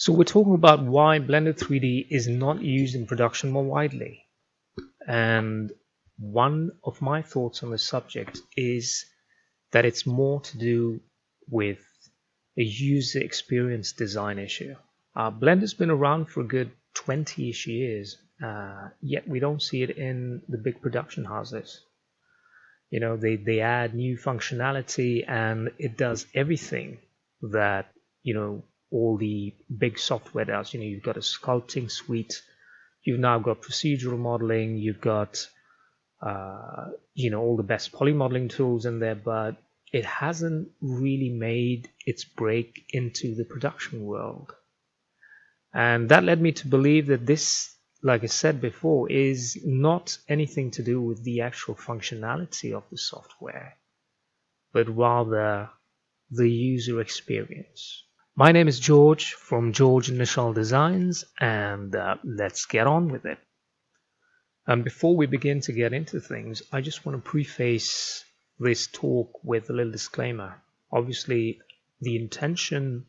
So we're talking about why Blender3d is not used in production more widely. And one of my thoughts on the subject is that it's more to do with a user experience design issue. Blender's been around for a good 20-ish years, yet we don't see it in the big production houses. You know, they add new functionality and it does everything that, all the big software does. You've got a sculpting suite, you've now got procedural modeling, you've got, all the best poly modeling tools in there, but it hasn't really made its break into the production world. And that led me to believe that this, like I said before, is not anything to do with the actual functionality of the software, but rather the user experience. My name is George from George Initial Designs, and let's get on with it. And before we begin to get into things, I just want to preface this talk with a little disclaimer. Obviously, the intention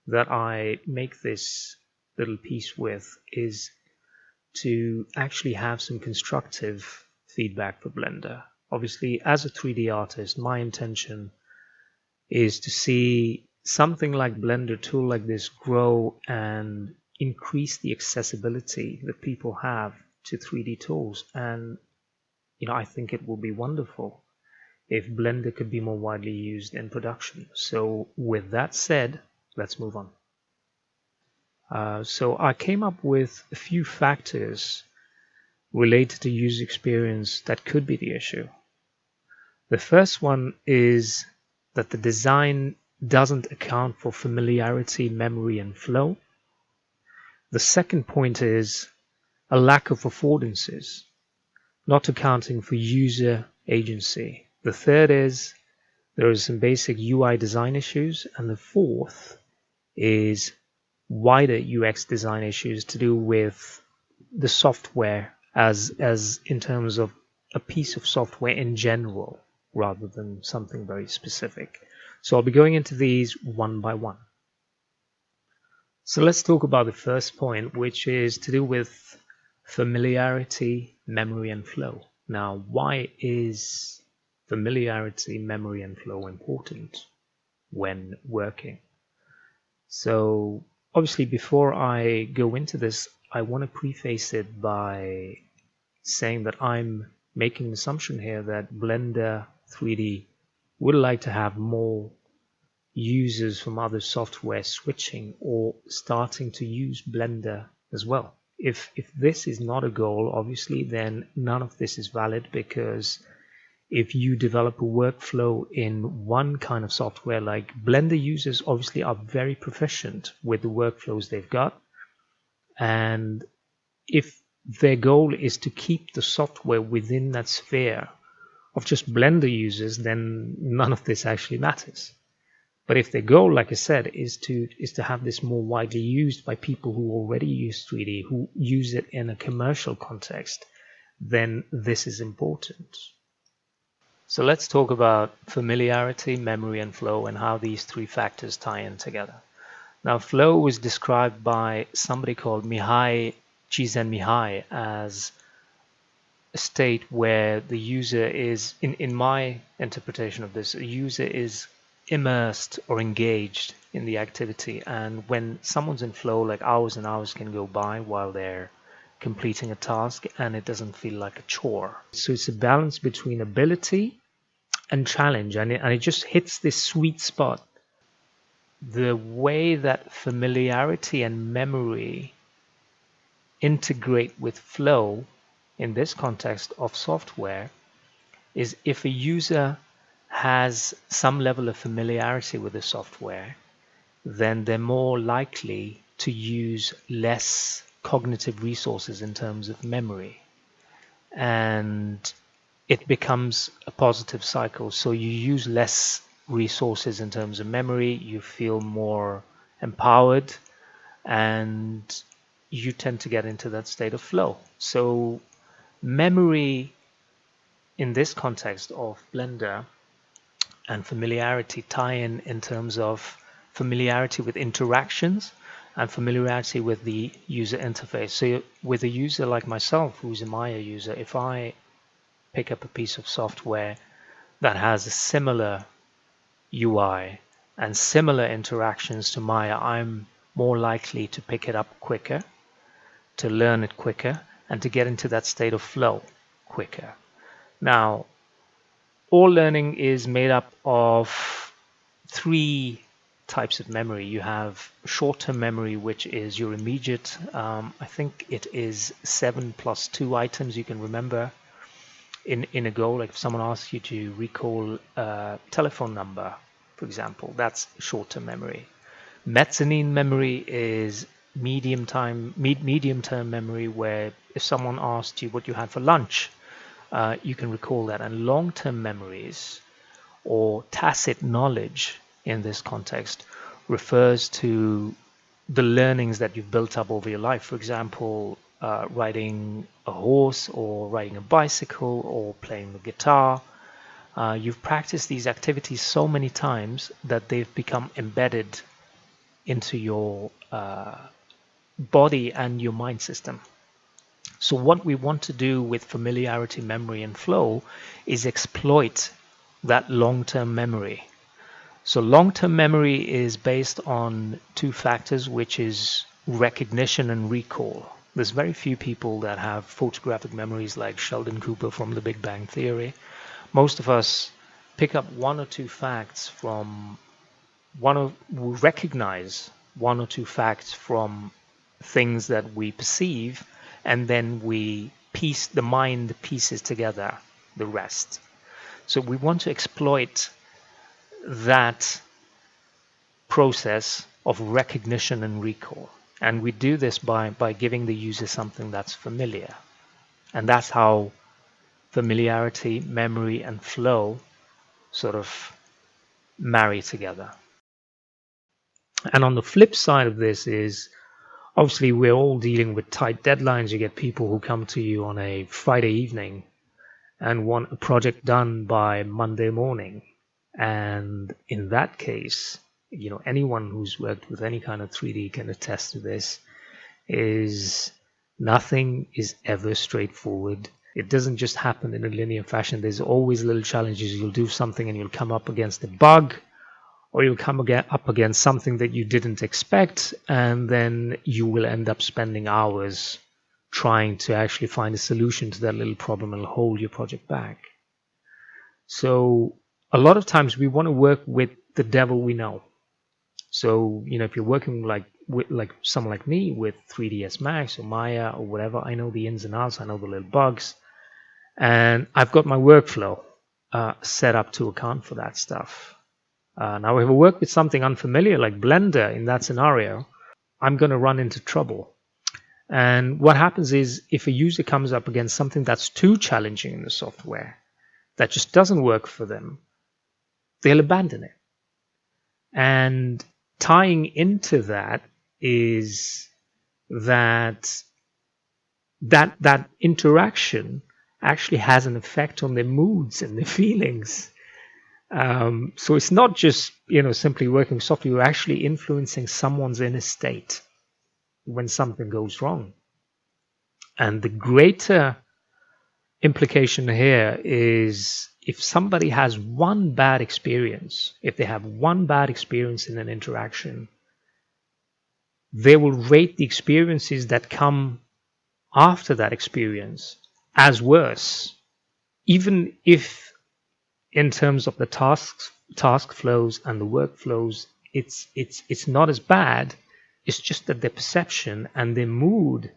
that I make this little piece with is to actually have some constructive feedback for Blender. Obviously, as a 3D artist, my intention is to see something like Blender tool like this grow and increase the accessibility that people have to 3D tools. And I think it will be wonderful if Blender could be more widely used in production. So with that said, let's move on. So I came up with a few factors related to user experience that could be the issue. The first one is that the design doesn't account for familiarity, memory, and flow. The second point is a lack of affordances, not accounting for user agency. The third is there are some basic UI design issues, and the fourth is wider UX design issues to do with the software as in terms of a piece of software in general rather than something very specific. So I'll be going into these one by one. So let's talk about the first point, which is to do with familiarity, memory, and flow. Now, why is familiarity, memory, and flow important when working? So obviously, before I go into this, I want to preface it by saying that I'm making an assumption here that Blender3d would like to have more users from other software switching or starting to use Blender as well. If this is not a goal, obviously, then none of this is valid, because if you develop a workflow in one kind of software, like Blender users obviously are very proficient with the workflows they've got, and if their goal is to keep the software within that sphere of just Blender users, then none of this actually matters. But if their goal, like I said, is to have this more widely used by people who already use 3D, who use it in a commercial context, then this is important. So let's talk about familiarity, memory, and flow, and how these three factors tie in together. Now, flow was described by somebody called Mihai Csikszentmihalyi as a state where the user is, in my interpretation of this, a user is immersed or engaged in the activity. And when someone's in flow, like hours and hours can go by while they're completing a task, and it doesn't feel like a chore. So it's a balance between ability and challenge, and it just hits this sweet spot. The way that familiarity and memory integrate with flow in this context of software is if a user has some level of familiarity with the software, then they're more likely to use less cognitive resources in terms of memory, and it becomes a positive cycle. So you use less resources in terms of memory, you feel more empowered, and you tend to get into that state of flow. So memory in this context of Blender and familiarity tie in terms of familiarity with interactions and familiarity with the user interface. So with a user like myself, who's a Maya user, if I pick up a piece of software that has a similar UI and similar interactions to Maya, I'm more likely to pick it up quicker, to learn it quicker, and to get into that state of flow quicker. Now, all learning is made up of three types of memory. You have short-term memory, which is your immediate, I think it is 7 plus 2 items you can remember in a go. Like if someone asks you to recall a telephone number, for example, that's short-term memory. Mezzanine memory is medium-term memory, where if someone asked you what you had for lunch, you can recall that. And long-term memories, or tacit knowledge in this context, refers to the learnings that you've built up over your life. For example, riding a horse, or riding a bicycle, or playing the guitar. You've practiced these activities so many times that they've become embedded into your body and your mind system. So what we want to do with familiarity, memory, and flow is exploit that long-term memory. So long-term memory is based on two factors, which is recognition and recall. There's very few people that have photographic memories like Sheldon Cooper from The Big Bang Theory. Most of us pick up one or two facts from we recognize one or two facts from things that we perceive, and then the mind pieces together the rest. So we want to exploit that process of recognition and recall. And we do this by giving the user something that's familiar. And that's how familiarity, memory, and flow sort of marry together. And on the flip side of this is, obviously, we're all dealing with tight deadlines. You get people who come to you on a Friday evening and want a project done by Monday morning. And in that case, anyone who's worked with any kind of 3D can attest to this, is nothing is ever straightforward. It doesn't just happen in a linear fashion. There's always little challenges. You'll do something and you'll come up against a bug, or you'll come up against something that you didn't expect, and then you will end up spending hours trying to actually find a solution to that little problem and hold your project back. So a lot of times we want to work with the devil we know. So, if you're working like someone like me with 3ds Max or Maya or whatever, I know the ins and outs, I know the little bugs, and I've got my workflow set up to account for that stuff. Now, if I work with something unfamiliar like Blender in that scenario, I'm going to run into trouble. And what happens is, if a user comes up against something that's too challenging in the software, that just doesn't work for them, they'll abandon it. And tying into that is that interaction actually has an effect on their moods and their feelings. So it's not just simply working with software. You're actually influencing someone's inner state when something goes wrong. And the greater implication here is, if somebody has one bad experience, if they have one bad experience in an interaction, they will rate the experiences that come after that experience as worse, even if in terms of the task flows and the workflows, it's not as bad. It's just that their perception and their mood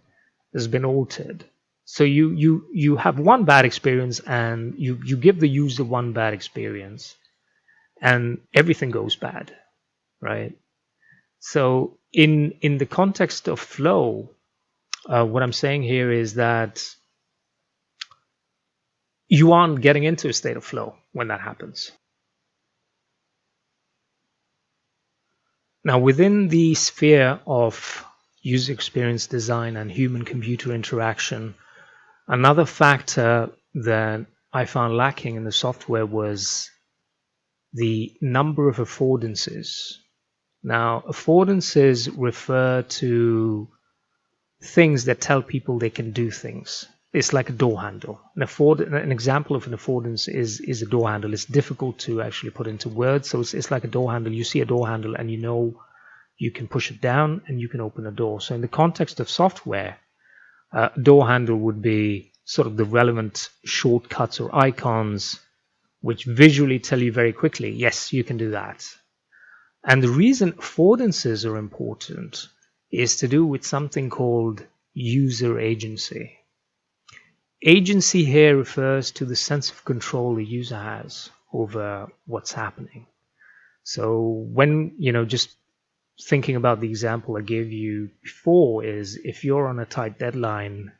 has been altered. So you have one bad experience, and you give the user one bad experience, and everything goes bad, right? So in the context of flow, what I'm saying here is that you aren't getting into a state of flow when that happens. Now, within the sphere of user experience design and human-computer interaction, another factor that I found lacking in the software was the number of affordances Now, affordances refer to things that tell people they can do things. It's like a door handle. An example of an affordance is a door handle. It's difficult to actually put into words, so it's like a door handle. You see a door handle and you know you can push it down and you can open a door. So in the context of software, a door handle would be sort of the relevant shortcuts or icons which visually tell you very quickly, yes, you can do that. And the reason affordances are important is to do with something called user agency. Agency here refers to the sense of control the user has over what's happening. So when, just thinking about the example I gave you before, is if you're on a tight deadline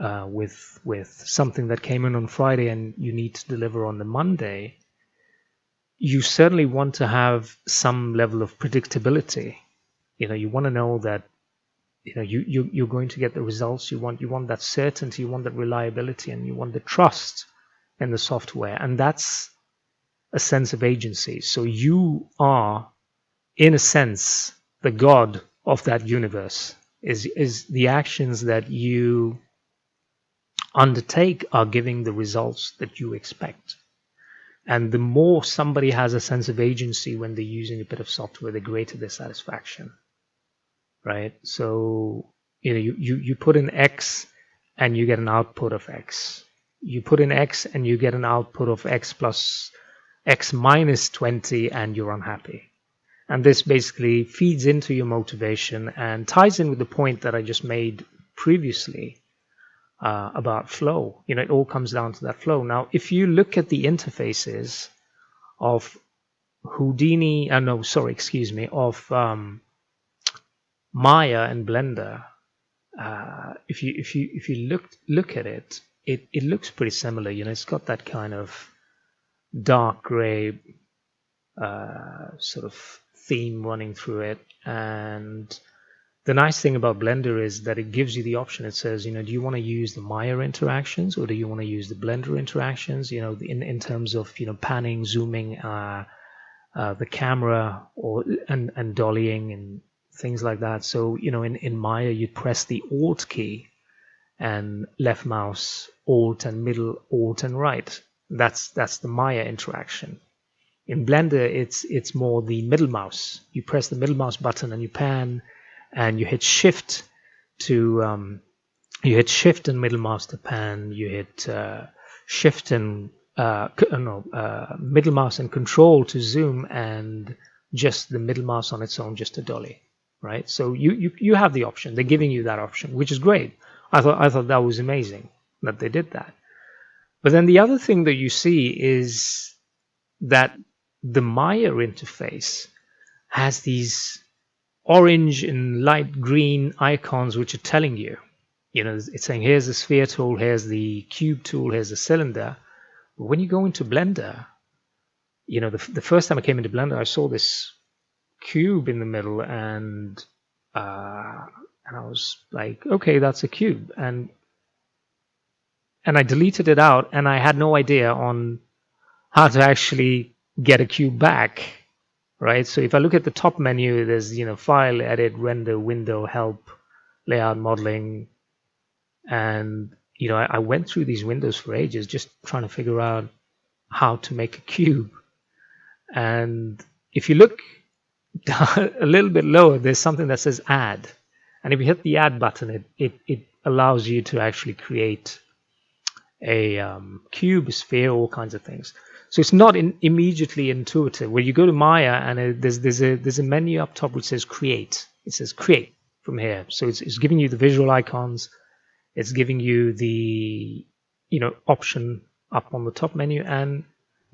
with something that came in on Friday and you need to deliver on the Monday, you certainly want to have some level of predictability. You want to know that you're going to get the results you want. You want that certainty, you want that reliability, and you want the trust in the software. And that's a sense of agency. So you are, in a sense, the god of that universe. Is the actions that you undertake are giving the results that you expect. And the more somebody has a sense of agency when they're using a bit of software, the greater their satisfaction, right? So, you put in X and you get an output of X. You put in X and you get an output of X plus X minus 20 and you're unhappy. And this basically feeds into your motivation and ties in with the point that I just made previously about flow. It all comes down to that flow. Now, if you look at the interfaces of of Maya and Blender, if you look at it, it looks pretty similar. It's got that kind of dark gray sort of theme running through it. And the nice thing about Blender is that it gives you the option. It says, do you want to use the Maya interactions or do you want to use the Blender interactions? In terms of panning, zooming, the camera, and dollying and things like that. So in Maya you press the Alt key and left mouse, Alt and middle, Alt and right. That's the Maya interaction. In Blender it's more the middle mouse. You press the middle mouse button and you pan. And you hit shift and middle mouse to pan. You hit shift and middle mouse and control to zoom, and just the middle mouse on its own just to dolly, right? So you have the option. They're giving you that option, which is great. I thought that was amazing that they did that. But then the other thing that you see is that the Maya interface has these orange and light green icons which are telling you, it's saying here's the sphere tool, here's the cube tool, here's the cylinder. But when you go into Blender, the first time I came into Blender, I saw this cube in the middle, and I was like, okay, that's a cube, and I deleted it out, and I had no idea on how to actually get a cube back. Right, so if I look at the top menu, there's file, edit, render, window, help, layout, modeling, and I went through these windows for ages just trying to figure out how to make a cube. And if you look down a little bit lower, there's something that says add, and if you hit the add button, it allows you to actually create a cube, a sphere, all kinds of things. So it's not immediately intuitive. When you go to Maya and there's a menu up top which says create. It says create from here. So it's giving you the visual icons. It's giving you the option up on the top menu, and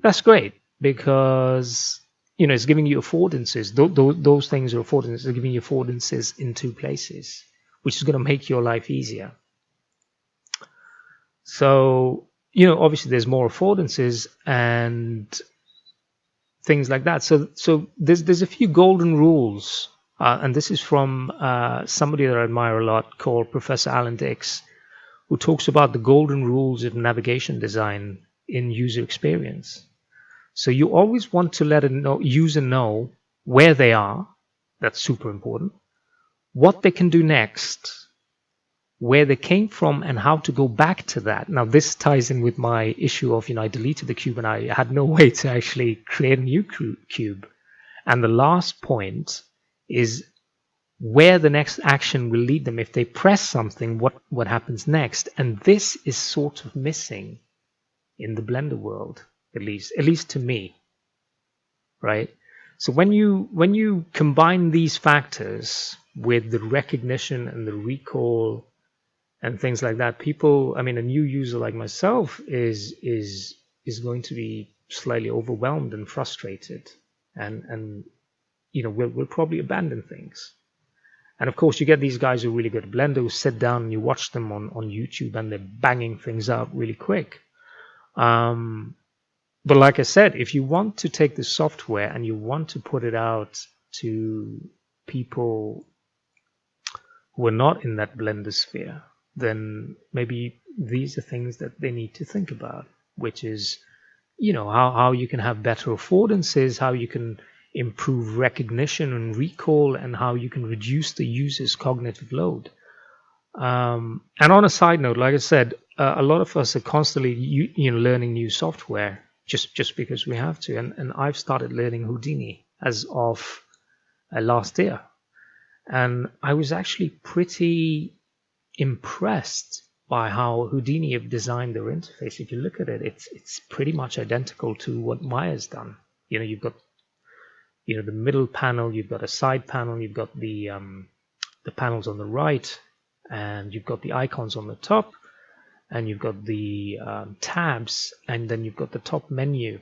that's great because it's giving you affordances. Those things are affordances. They're giving you affordances in two places, which is going to make your life easier. So obviously there's more affordances and things like that. So there's a few golden rules, and this is from somebody that I admire a lot called Professor Alan Dix, who talks about the golden rules of navigation design in user experience. So you always want to let a user know where they are, That's super important. What they can do next, where they came from, and how to go back to that. Now, this ties in with my issue of, I deleted the cube and I had no way to actually create a new cube. And the last point is where the next action will lead them. If they press something, what happens next? And this is sort of missing in the Blender world, at least to me, right? So when you combine these factors with the recognition and the recall and things like that, people, I mean, a new user like myself is going to be slightly overwhelmed and frustrated, and we'll probably abandon things. And of course, you get these guys who are really good at Blender who sit down and you watch them on YouTube and they're banging things out really quick. But like I said, if you want to take the software and you want to put it out to people who are not in that Blender sphere, then maybe these are things that they need to think about, which is, how you can have better affordances, how you can improve recognition and recall, and how you can reduce the user's cognitive load. And on a side note, like I said, a lot of us are constantly learning new software just because we have to. And I've started learning Houdini as of last year. And I was actually pretty impressed by how Houdini have designed their interface. If you look at it, it's pretty much identical to what Maya's done. You've got the middle panel, you've got a side panel, you've got the panels on the right, and you've got the icons on the top, and you've got the tabs, and then you've got the top menu,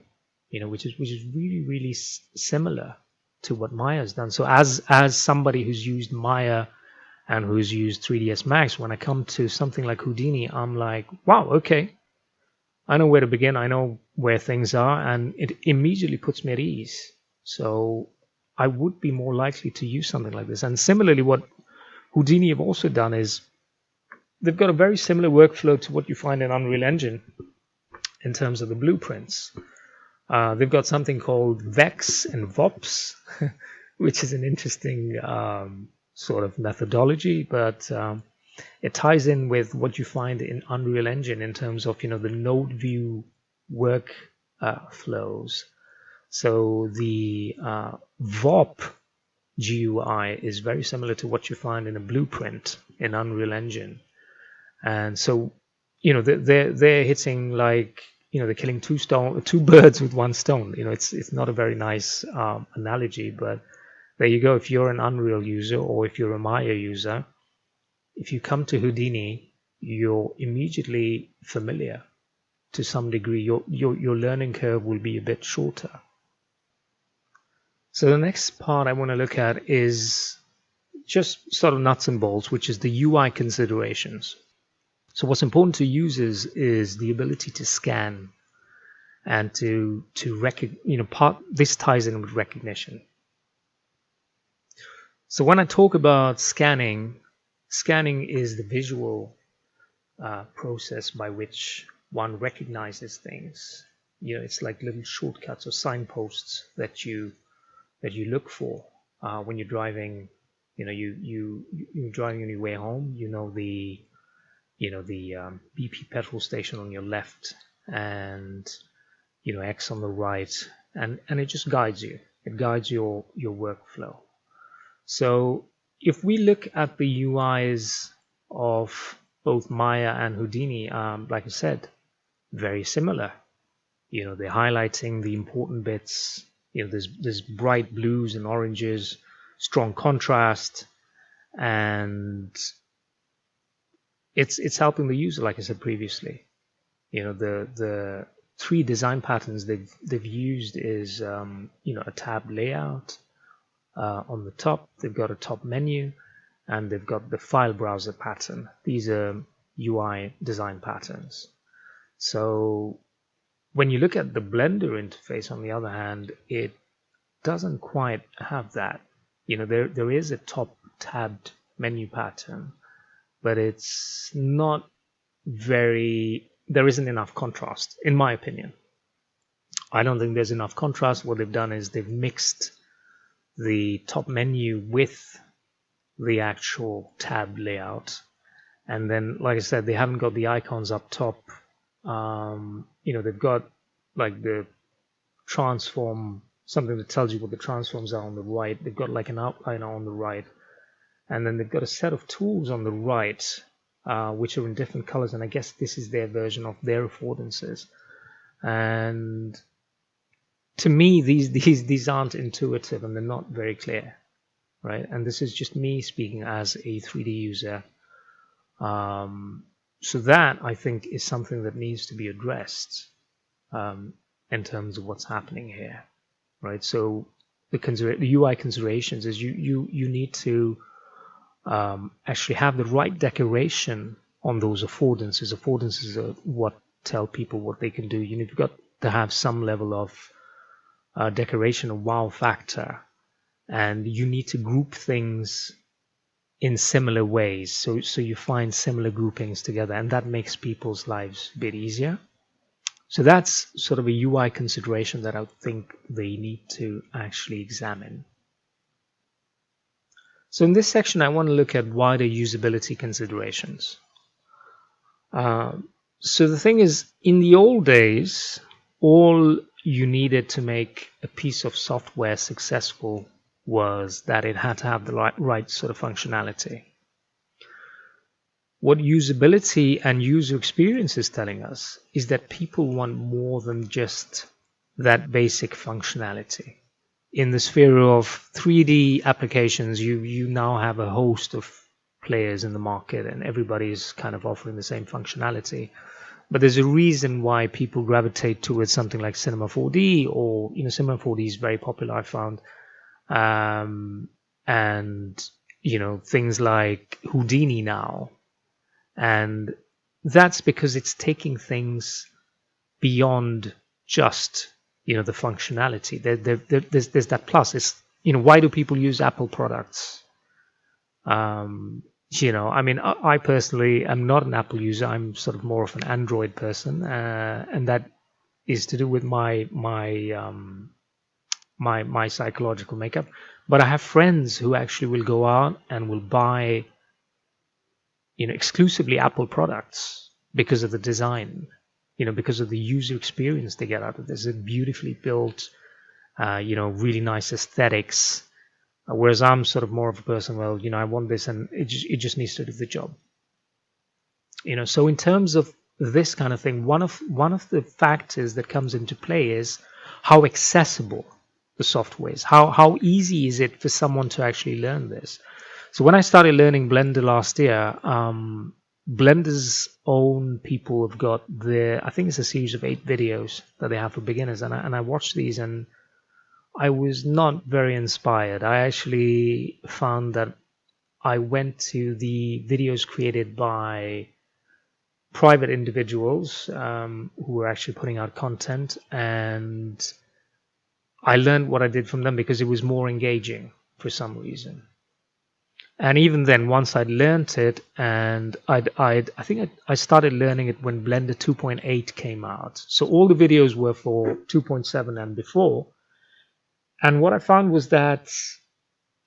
which is really, really similar to what Maya's done. So as somebody who's used Maya and who's used 3ds Max, when I come to something like Houdini, I'm like, wow, okay, I know where to begin, I know where things are, and it immediately puts me at ease. So I would be more likely to use something like this. And similarly, what Houdini have also done is they've got a very similar workflow to what you find in Unreal Engine in terms of the blueprints. They've got something called Vex and VOPs, which is an interesting sort of methodology, but it ties in with what you find in Unreal Engine in terms of the node view work flows. So the VOP GUI is very similar to what you find in a blueprint in Unreal Engine. And so, they're hitting like, they're killing two birds with one stone. It's not a very nice analogy, but there you go. If you're an Unreal user or if you're a Maya user, if you come to Houdini, you're immediately familiar to some degree. Your learning curve will be a bit shorter. So the next part I want to look at is just sort of nuts and bolts, which is the UI considerations. So what's important to users is the ability to scan and to recognize, this ties in with recognition. So when I talk about scanning is the visual process by which one recognizes things. It's like little shortcuts or signposts that you look for when you're driving. You're driving on your way home. The BP petrol station on your left, and X on the right, and it just guides you. It guides your workflow. So if we look at the UIs of both Maya and Houdini, like I said, very similar. They're highlighting the important bits. There's bright blues and oranges, strong contrast, and it's helping the user, like I said previously. The three design patterns they've used is a tab layout on the top. They've got a top menu, and they've got the file browser pattern. These are UI design patterns. So when you look at the Blender interface, on the other hand, it doesn't quite have that. There is a top tabbed menu pattern, but it's not there isn't enough contrast, in my opinion. I don't think there's enough contrast. What they've done is they've mixed the top menu with the actual tab layout. And then, like I said, they haven't got the icons up top. They've got like the transform, something that tells you what the transforms are on the right. They've got like an outliner on the right. And then they've got a set of tools on the right, which are in different colors. And I guess this is their version of their affordances. And to me, these aren't intuitive and they're not very clear, right? And this is just me speaking as a 3D user. So that, I think, is something that needs to be addressed in terms of what's happening here, right? So the UI considerations is you need to actually have the right decoration on those affordances. Affordances are what tell people what they can do. You've got to have some level of decoration, a wow factor, and you need to group things in similar ways. So you find similar groupings together, and that makes people's lives a bit easier. So that's sort of a UI consideration that I think they need to actually examine. So in this section, I want to look at wider usability considerations. So the thing is, in the old days, all you needed to make a piece of software successful was that it had to have the right sort of functionality. What usability and user experience is telling us is that people want more than just that basic functionality. In the sphere of 3D applications, you now have a host of players in the market and everybody's kind of offering the same functionality. But there's a reason why people gravitate towards something like Cinema 4D, or Cinema 4D is very popular, I found. And things like Houdini now, and that's because it's taking things beyond just the functionality. There's that plus. It's why do people use Apple products? I mean, I personally am not an Apple user. I'm sort of more of an Android person, and that is to do with my psychological makeup. But I have friends who actually will go out and will buy exclusively Apple products because of the design, because of the user experience they get out of this. It's beautifully built, really nice aesthetics. Whereas I'm sort of more of a person, well, I want this and it just needs to do the job. So in terms of this kind of thing, one of the factors that comes into play is how accessible the software is. How easy is it for someone to actually learn this? So when I started learning Blender last year, Blender's own people have got I think it's a series of 8 videos that they have for beginners, and I watched these and I was not very inspired. I actually found that I went to the videos created by private individuals who were actually putting out content, and I learned what I did from them because it was more engaging for some reason. And even then, once I'd learned it, and I think I started learning it when Blender 2.8 came out. So all the videos were for 2.7 and before. And what I found was that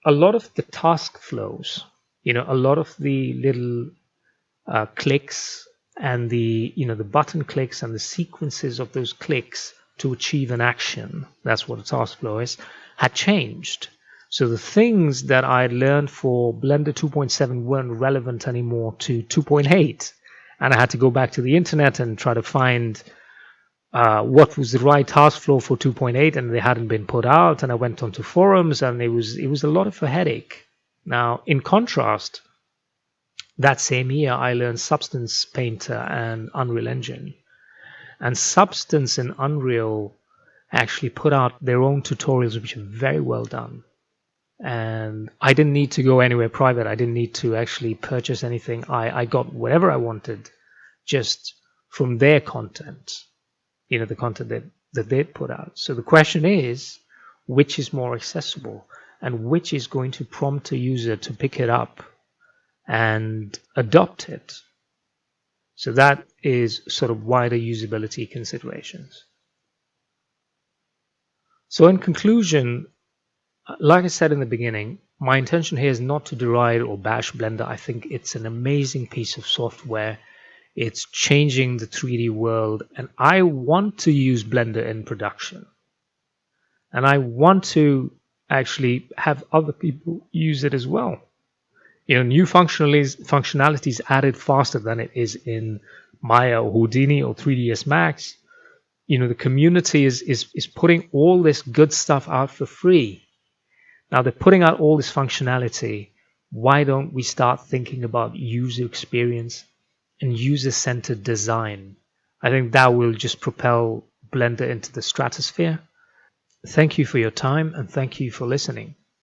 a lot of the task flows, a lot of the little clicks and the button clicks and the sequences of those clicks to achieve an action, that's what a task flow is, had changed. So the things that I learned for Blender 2.7 weren't relevant anymore to 2.8. And I had to go back to the internet and try to find what was the right task flow for 2.8, and they hadn't been put out. And I went onto forums, and it was a lot of a headache. Now, in contrast, that same year, I learned Substance Painter and Unreal Engine. And Substance and Unreal actually put out their own tutorials, which are very well done. And I didn't need to go anywhere private. I didn't need to actually purchase anything. I got whatever I wanted just from their content, the content that they put out. So the question is, which is more accessible and which is going to prompt a user to pick it up and adopt it? So that is sort of wider usability considerations. So in conclusion, Like I said in the beginning, my intention here is not to deride or bash Blender. I think it's an amazing piece of software. It's changing the 3D world, and I want to use Blender in production. And I want to actually have other people use it as well. New functionalities added faster than it is in Maya or Houdini or 3ds Max. The community is putting all this good stuff out for free. Now they're putting out all this functionality. Why don't we start thinking about user experience and user-centered design? I think that will just propel Blender into the stratosphere. Thank you for your time, and thank you for listening.